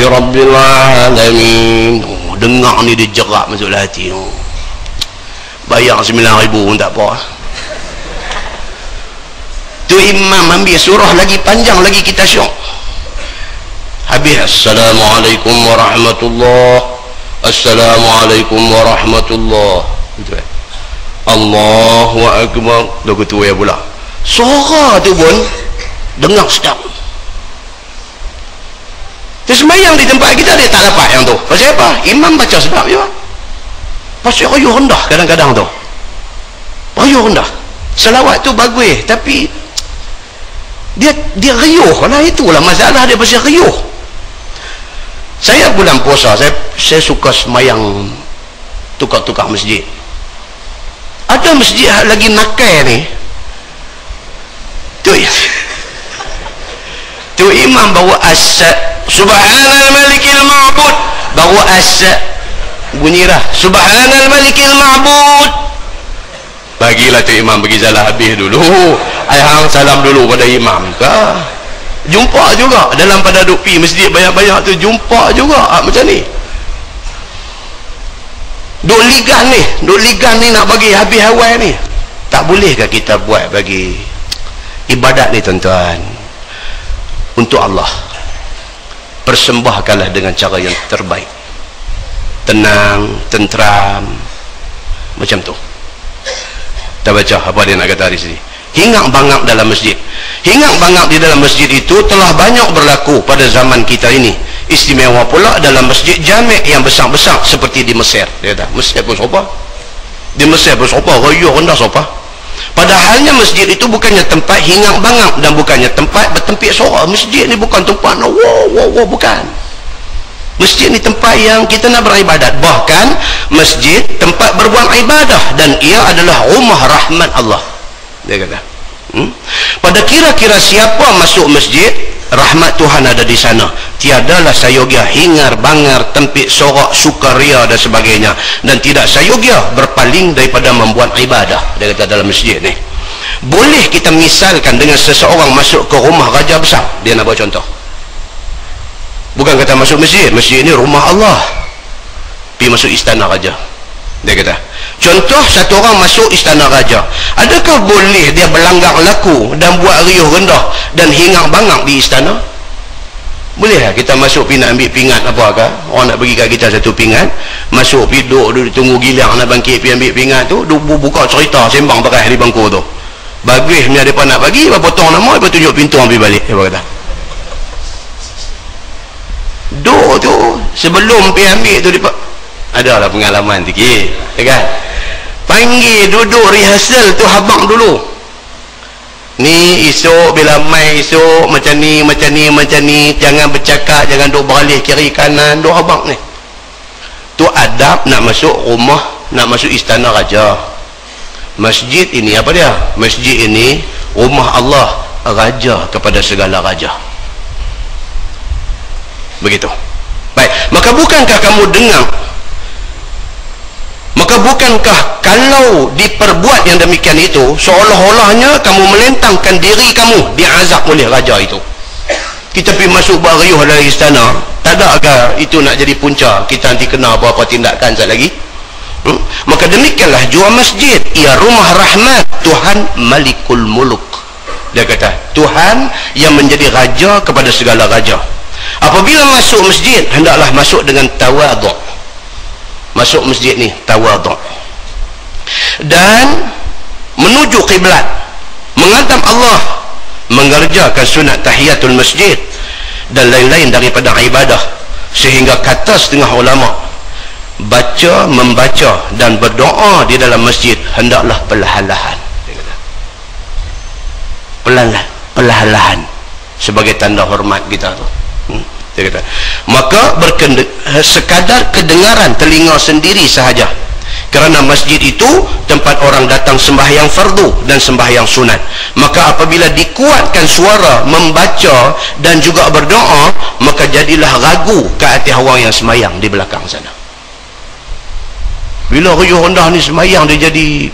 Rabbil Alamin. Dengar ni dia jerak masuk hati. Bayar 9,000 pun tak apa. Tu imam ambil surah lagi panjang lagi kita syok. Habis Assalamualaikum warahmatullahi, Assalamualaikum warahmatullahi. Betul. Allahu Akbar. Lagu tu ya pula. Suara tu pun dengar sedap. Dia sembahyang di tempat kita dia tak dapat yang tu. Pasal apa? Imam baca sedap juga. Pasal rayuh rendah kadang-kadang tu. Rayuh rendah. Selawat tu bagus tapi dia riuh lah, itulah masalah dia pasal riuh. Saya bulan puasa saya suka sembahyang tukar-tukar masjid. Ada masjid lagi nakal ni tu imam bawa Subhanal Malikil Ma'bud, baru bunyi dah Subhanal Malikil Ma'bud, bagilah tu imam bagi salah habis dulu. Ayang salam dulu pada imam kah? Jumpa juga dalam pada duk pi masjid banyak-banyak tu, jumpa juga macam ni. Duk ligan ni nak bagi habis awal ni. Tak bolehkah kita buat bagi ibadat ni tuan-tuan untuk Allah? Persembahkanlah dengan cara yang terbaik, tenang, tenteram, macam tu. Kita baca apa dia nak kata di sini. Hinggap-bangap dalam masjid. Hinggap-bangap di dalam masjid itu telah banyak berlaku pada zaman kita ini. Istimewa pula dalam masjid jamek yang besar-besar seperti di Mesir. Dia kata, Mesir pun sopa. Di Mesir pun sopa, rayuh rendah sopa. Padahalnya masjid itu bukannya tempat hinggap-bangap dan bukannya tempat bertempik sorak. Masjid ni bukan tempat nak wow, bukan. Masjid ni tempat yang kita nak beribadat. Bahkan masjid tempat berbuat ibadah dan ia adalah rumah rahmat Allah. Dia kata pada kira-kira siapa masuk masjid, rahmat Tuhan ada di sana. Tiadalah sayogia hingar-bangar, tempik sorak, sukaria dan sebagainya, dan tidak sayogia berpaling daripada membuat ibadah. Dia kata dalam masjid ni. Boleh kita misalkan dengan seseorang masuk ke rumah raja besar. Dia nak buat contoh. Bukan kata masuk masjid ni rumah Allah, pergi masuk istana raja. Dia kata contoh satu orang masuk istana raja, adakah boleh dia berlanggar laku dan buat riuh rendah dan hingar-bangar di istana? Boleh lah kita masuk pergi nak ambil pingat apakah, orang nak bagi kat kita satu pingat, masuk pergi duduk tunggu giliran nak bangkit pergi ambil pingat tu, buka cerita sembang pakai di bangku tu. Bagus ni mereka nak bagi, potong nama, lepas tunjuk pintu ambil balik. Dia kata duduk tu sebelum pergi ambil tu adalah pengalaman sikit, kan? Panggil duduk rehearsal tu habang dulu. Ni esok bila mai esok macam ni, jangan bercakap, jangan duk beralih kiri kanan, duk habang ni. Tu adab nak masuk rumah, nak masuk istana raja. Masjid ini apa dia? Masjid ini rumah Allah, raja kepada segala raja. Begitu. Baik, maka bukankah kalau diperbuat yang demikian itu, seolah-olahnya kamu melentangkan diri kamu diazab oleh raja itu. Kita pergi masuk buat riuh dari istana, tak adakah itu nak jadi punca kita nanti kena apa-apa tindakan sekali lagi? Maka demikianlah jua masjid, ia rumah rahmat Tuhan Malikul Muluk. Dia kata Tuhan yang menjadi raja kepada segala raja. Apabila masuk masjid, hendaklah masuk dengan tawaduk. Masuk masjid ni tawaduk dan menuju kiblat, menghadap Allah, mengerjakan sunat tahiyatul masjid dan lain-lain daripada ibadah, sehingga kata setengah ulama, membaca dan berdoa di dalam masjid hendaklah perlahan-lahan. Perlahan-lahan sebagai tanda hormat kita tu. Dia kata, maka sekadar kedengaran telinga sendiri sahaja, kerana masjid itu tempat orang datang sembahyang fardu dan sembahyang sunat. Maka apabila dikuatkan suara membaca dan juga berdoa, maka jadilah ragu ke hati orang yang sembahyang di belakang sana. Bila riuh rendah ni sembahyang, dia jadi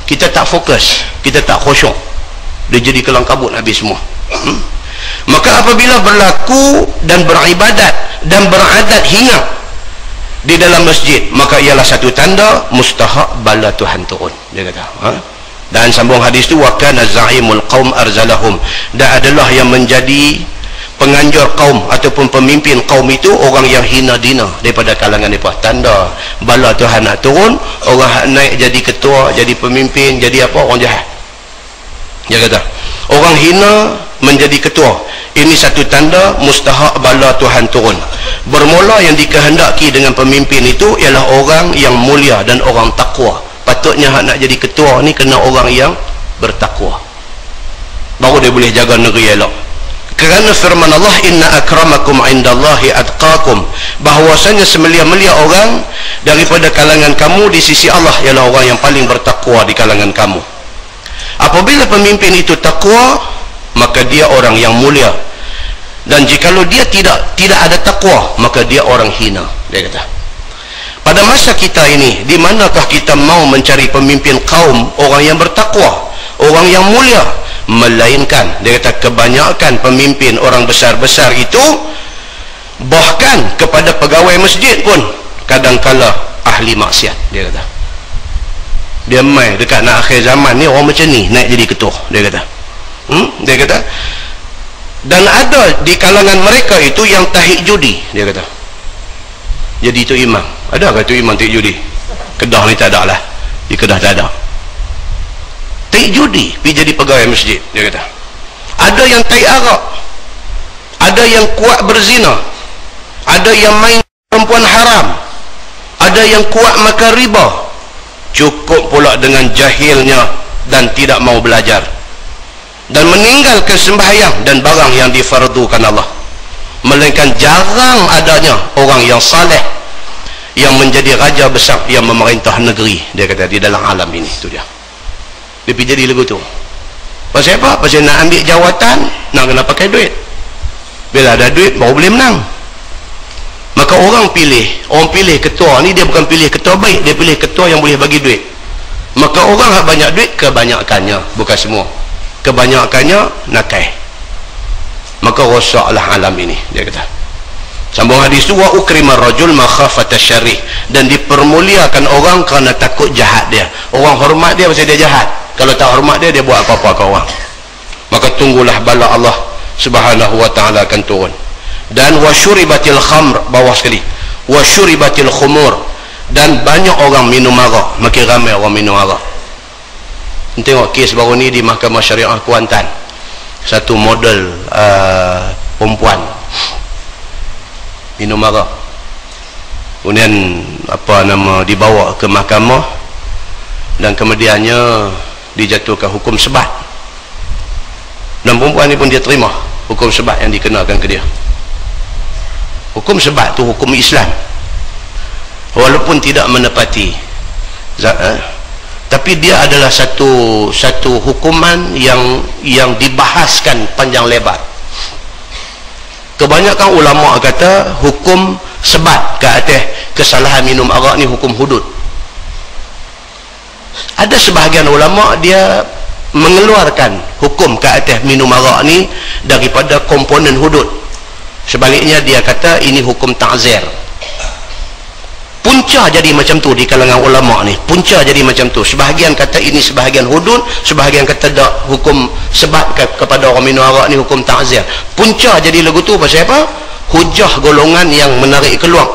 kita tak fokus, kita tak khusyuk, dia jadi kelang kabut habis semua. Maka apabila berlaku dan beribadat dan beradat hinggap di dalam masjid, maka ialah satu tanda mustahak bala Tuhan turun, dia kata. Dan sambung hadis tu, wa kana za'imul qaum arzalahum, dan adalah yang menjadi penganjur kaum ataupun pemimpin kaum itu orang yang hina dina daripada kalangan mereka. Tanda bala Tuhan nak turun, orang naik jadi ketua, jadi pemimpin, jadi apa, orang jahat. Dia kata orang hina menjadi ketua, ini satu tanda mustahak bala Tuhan turun. Bermula yang dikehendaki dengan pemimpin itu ialah orang yang mulia dan orang takwa. Patutnya nak jadi ketua ni kena orang yang bertakwa, baru dia boleh jaga negeri elok. Kerana firman Allah, inna akramakum indallahi atqakum, bahwasanya semelia-melia orang daripada kalangan kamu di sisi Allah ialah orang yang paling bertakwa di kalangan kamu. Apabila pemimpin itu takwa, maka dia orang yang mulia, dan jikalau dia tidak ada takwa, maka dia orang hina, dia kata. Pada masa kita ini, di manakah kita mau mencari pemimpin kaum orang yang bertakwa, orang yang mulia? Melainkan, dia kata, kebanyakan pemimpin orang besar-besar itu, bahkan kepada pegawai masjid pun kadangkala ahli maksiat, dia kata. Dia mai dekat nak akhir zaman ni, orang macam ni naik jadi ketua, dia kata. Dia kata, dan ada di kalangan mereka itu yang tahik judi, dia kata. Jadi itu imam. Adakah tu imam tahik judi? Kedah ni tak ada lah, di Kedah tak ada. Tahik judi pergi jadi pegawai masjid, dia kata. Ada yang tahik arak, ada yang kuat berzina, ada yang main perempuan haram, ada yang kuat makan riba. Cukup pula dengan jahilnya dan tidak mau belajar, dan meninggalkan sembahyang dan barang yang difardukan Allah. Melainkan jarang adanya orang yang saleh yang menjadi raja besar yang memerintah negeri, dia kata, di dalam alam ini. Itu dia pergi jadi lagu tu. Pasal apa? Pasal nak ambil jawatan, nak kena pakai duit. Bila ada duit baru boleh menang. Maka orang pilih ketua ni, dia bukan pilih ketua baik, dia pilih ketua yang boleh bagi duit. Maka orang yang banyak duit, kebanyakannya, bukan semua, kebanyakannya nakai, maka rosaklah alam ini, dia kata. Sambung hadis tu, wa ukrimar rajul makhafata syarih, dan dipermuliakan orang kerana takut jahat dia. Orang hormat dia pasal dia jahat, kalau tak hormat dia, dia buat apa-apa ke orang. Maka tunggulah bala Allah Subhanahu wa ta'ala akan turun. Dan wasyuribatil khamr, bawah sekali, wasyuribatil khumur, dan banyak orang minum arak, makin ramai orang minum arak. Tengok kes baru ni di Mahkamah Syariah Kuantan, satu model perempuan minum arak, kemudian dibawa ke mahkamah, dan kemudiannya dijatuhkan hukum sebat, dan perempuan ni pun dia terima hukum sebat yang dikenakan ke dia. Hukum sebat tu hukum Islam, walaupun tidak menepati, tapi dia adalah satu hukuman yang dibahaskan panjang lebar. Kebanyakan ulama kata hukum sebat ke atas kesalahan minum arak ni hukum hudud. Ada sebahagian ulama dia mengeluarkan hukum ke atas minum arak ni daripada komponen hudud. Sebaliknya dia kata ini hukum ta'zir. Punca jadi macam tu di kalangan ulama ni, punca jadi macam tu. Sebahagian kata ini sebahagian hudud, sebahagian kata tak, hukum sebat kepada orang minum arak ni hukum ta'zir. Punca jadi lagu tu pasal apa? Hujah golongan yang menarik keluar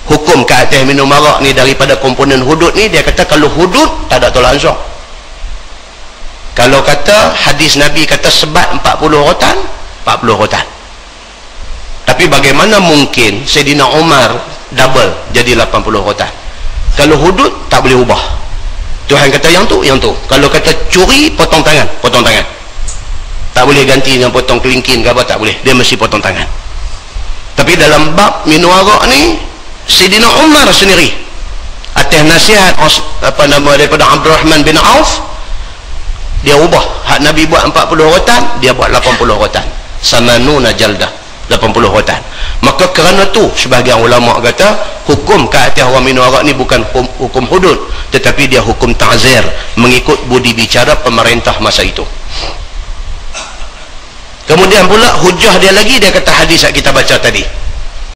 hukum ke atas minum arak ni daripada komponen hudud ni. Dia kata kalau hudud tak ada tolak ansur. Kalau kata hadis Nabi kata sebat 40 rotan, 40 rotan. Tapi bagaimana mungkin Sayyidina Umar double jadi 80 rotan? Kalau hudud tak boleh ubah. Tuhan kata yang tu. Kalau kata curi, potong tangan. Tak boleh ganti dengan potong kelingkin ke apa, tak boleh. Dia mesti potong tangan. Tapi dalam bab minum arak ni, Sayyidina Umar sendiri atas nasihat daripada Abdurrahman bin Auf, dia ubah. Hak Nabi buat 40 rotan, dia buat 80 rotan. Samanuna jaldah, 80 rotan. Maka kerana tu sebahagian ulama kata hukum ke atas orang minum arak ni bukan hukum hudud, tetapi dia hukum ta'zir, mengikut budi bicara pemerintah masa itu. Kemudian pula hujah dia lagi, dia kata hadis yang kita baca tadi,